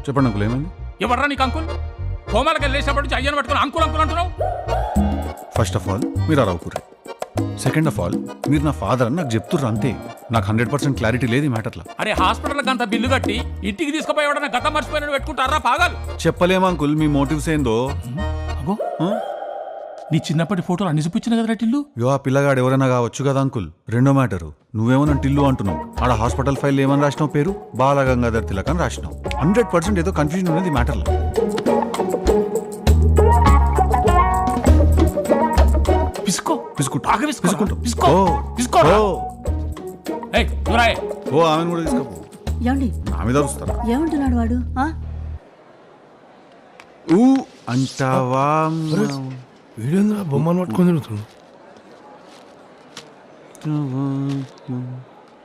చెప్పండి అంకుల్ ఏమైంది? ఎవర్రా నీకు అంకుల్? హోమాలకి వెళ్ళేసినప్పటి నుంచి అయ్యను పట్టుకుని అంకుల్ అంకుల్ అంటున్నావు. ఫస్ట్ ఆఫ్ ఆల్ మీరు అరవకూరే. సెకండ్ ఆఫ్ ఆల్ మీరు నా ఫాదర్ అని నాకు చెప్తుర్రు అంతే. నాకు 100% క్లారిటీ లేదు ఈ మ్యాటర్లో. అరే హాస్పిటల్కి అంత బిల్లు కట్టి ఇంటికి తీసుకుపోయేవాడన్నా గతం మర్చిపోయిన పెట్టుకుంటారా పాగాలు? చెప్పలేము అంకుల్ మీ మోటివ్స్ ఏందో. అగో నీ చిన్నప్పటి ఫోటోలు అన్ని చూపించిన కదా టిల్లు. యో ఆ పిల్లగాడు ఎవరైనా కావచ్చు కదా అంకుల్. రెండో మ్యాటరు నువ్వేమో నన్ను టిల్లు అంటున్నావు. ఆడ హాస్పిటల్ ఫైల్ ఏమని రాసినావు? పేరు బాలగంగాధర్ తిలక్ అని రాసినావు. 100% ఏదో కన్ఫ్యూజన్ ఉన్నది ఈ మ్యాటర్లో. పిసుకో పిసుకుంటా బాగా పిసుకుంటా పిసుకో ఓ పిసుకో. ఏయ్ నువ్వురాయే. ఓ ఆమెను కూడా తీసుకోపో. ఏమండి నా మీద అరుస్తారా? ఏమంటున్నాడు వాడు? ఊ అంటావా? వీడేంద్ర బొమ్మను పట్టుకొని తిరుగుతున్నాడు.